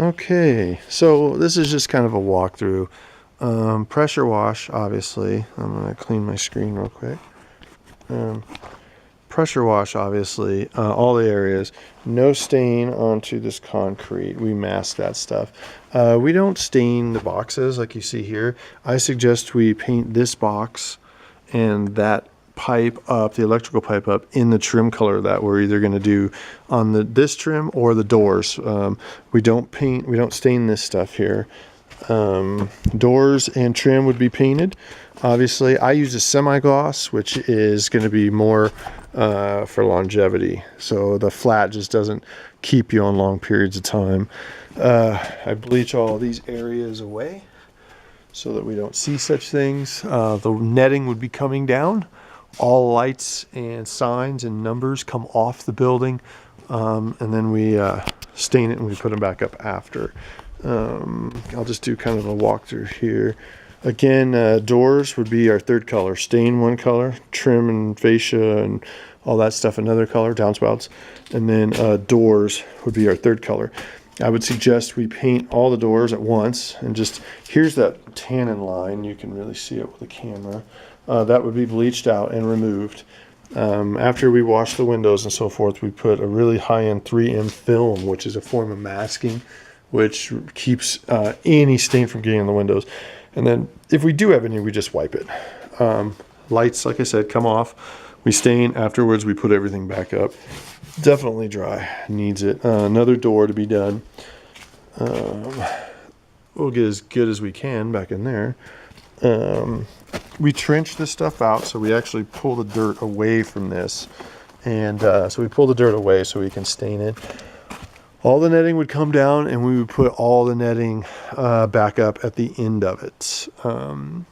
Okay, so this is just kind of a walkthrough. Pressure wash, obviously. I'm going to clean my screen real quick. Pressure wash, obviously, all the areas. No stain onto this concrete. We mask that stuff. We don't stain the boxes like you see here. I suggest we paint this box and that pipe up, the electrical pipe up, in the trim color that we're either going to do on this trim or the doors. We don't stain this stuff here. Doors and trim would be painted. Obviously, I use a semi-gloss, which is going to be more for longevity. So the flat just doesn't keep you on long periods of time. I bleach all these areas away so that we don't see such things. The netting would be coming down. All lights and signs and numbers come off the building, and then we stain it and we put them back up after. I'll just do kind of a walkthrough here. Again, doors would be our third color. Stain one color, trim and fascia and all that stuff another color, downspouts. And then doors would be our third color. I would suggest we paint all the doors at once, and just, here's that tannin line. You can really see it with the camera. That would be bleached out and removed. After we wash the windows and so forth, we put a really high-end 3M film, which is a form of masking, which keeps any stain from getting on the windows. And then if we do have any, we just wipe it. Lights, like I said, come off. We stain. Afterwards, we put everything back up. Definitely dry. Needs it. Another door to be done. We'll get as good as we can back in there. We trench this stuff out, so we actually pull the dirt away from this. And so we pull the dirt away so we can stain it. All the netting would come down, and we would put all the netting back up at the end of it. And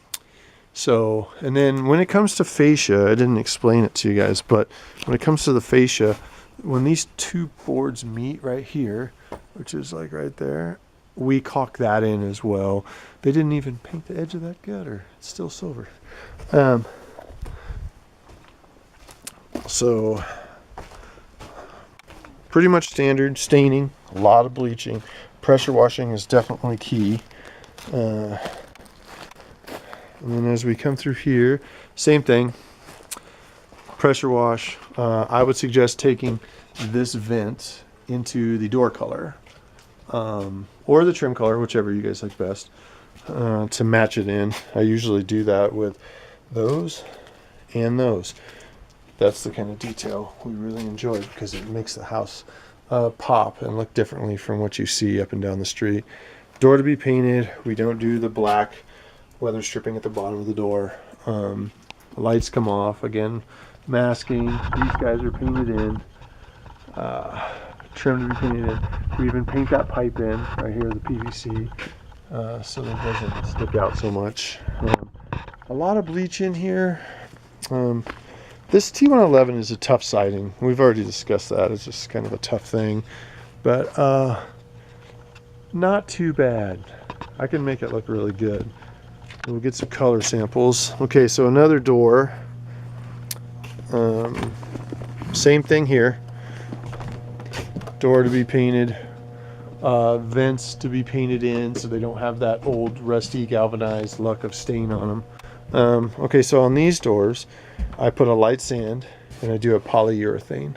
then when it comes to fascia, I didn't explain it to you guys, but when it comes to the fascia, when these two boards meet right here, which is like right there, we caulk that in as well. They didn't even paint the edge of that gutter. It's still silver. So pretty much standard staining, a lot of bleaching. Pressure washing is definitely key. And then as we come through here, same thing. Pressure wash. I would suggest taking this vent into the door color, or the trim color, whichever you guys like best, to match it in. I usually do that with those and those. That's the kind of detail we really enjoy, because it makes the house pop and look differently from what you see up and down the street. Door to be painted. We don't do the black weather stripping at the bottom of the door. Lights come off. Again, masking. These guys are painted in. Trim to be painted in. We even paint that pipe in right here, the PVC, so that it doesn't stick out so much. A lot of bleach in here. This T111 is a tough siding. We've already discussed that. It's just kind of a tough thing, but not too bad. I can make it look really good. We'll get some color samples. Okay, so another door. Same thing here. Door to be painted. Vents to be painted in so they don't have that old rusty galvanized look of stain on them. Okay, so on these doors, I put a light sand and I do a polyurethane,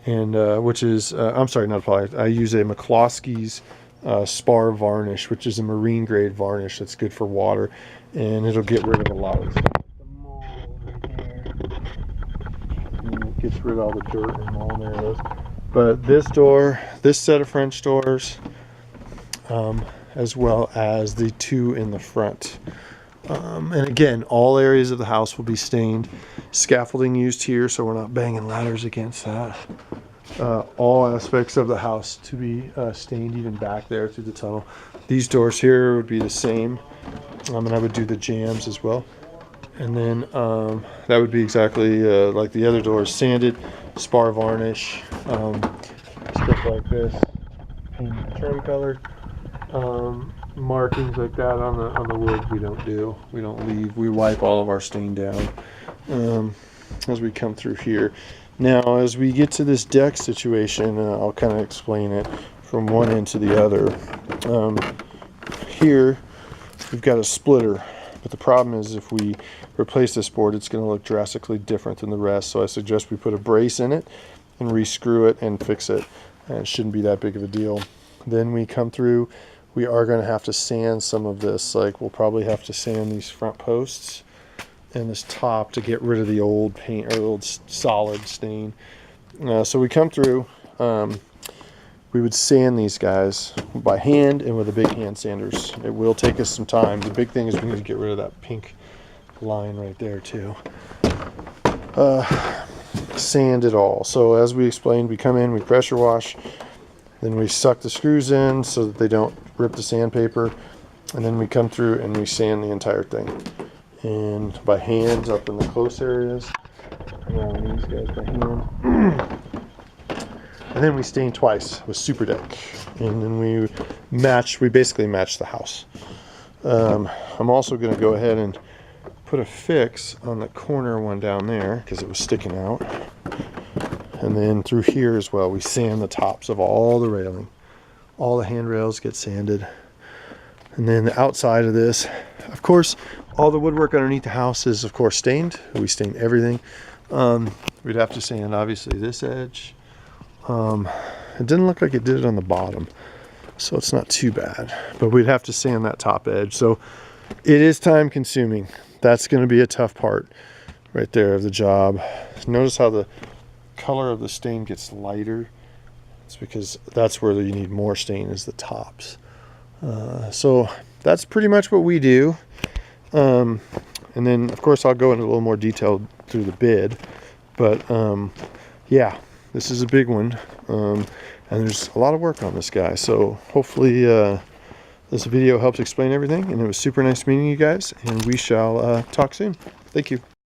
and which is I'm sorry, not poly. I use a McCloskey's spar varnish, which is a marine grade varnish that's good for water, and it'll get rid of a lot of stuff. The mold over here, and it gets rid of all the dirt and mold areas. But this door, this set of French doors, as well as the two in the front. And again, all areas of the house will be stained. Scaffolding used here, so we're not banging ladders against that. All aspects of the house to be stained, even back there through the tunnel. These doors here would be the same, and I would do the jambs as well. And then that would be exactly like the other doors, sanded, spar varnish, stuff like this, paint trim color. Markings like that on the wood we don't do. We don't leave. We wipe all of our stain down as we come through here. Now as we get to this deck situation, I'll kind of explain it from one end to the other. Here we've got a splitter, but the problem is if we replace this board, it's going to look drastically different than the rest. So I suggest we put a brace in it and re-screw it and fix it. And it shouldn't be that big of a deal. Then we come through, we are going to have to sand some of this. Like we'll probably have to sand these front posts and this top to get rid of the old paint or old solid stain. So we come through, we would sand these guys by hand and with a big hand sanders. It will take us some time. The big thing is we need to get rid of that pink line right there too. Sand it all. So as we explained, we come in, we pressure wash, then we suck the screws in so that they don't rip the sandpaper, and then we come through and we sand the entire thing. And by hand up in the close areas, around these guys by hand. And then we stain twice with Super Deck, and then we basically match the house. I'm also going to go ahead and put a fix on the corner one down there because it was sticking out. And then through here as well, we sand the tops of all the railing. All the handrails get sanded. And then the outside of this, of course, all the woodwork underneath the house is of course stained. We stain everything. We'd have to sand obviously this edge. It didn't look like it did it on the bottom, so it's not too bad, but we'd have to sand that top edge. So it is time consuming. That's going to be a tough part right there of the job. Notice how the color of the stain gets lighter. It's because that's where you need more stain, is the tops. So that's pretty much what we do. And then of course I'll go into a little more detail through the bid, but yeah, this is a big one, and there's a lot of work on this guy. So hopefully this video helps explain everything, and it was super nice meeting you guys, and we shall talk soon. Thank you.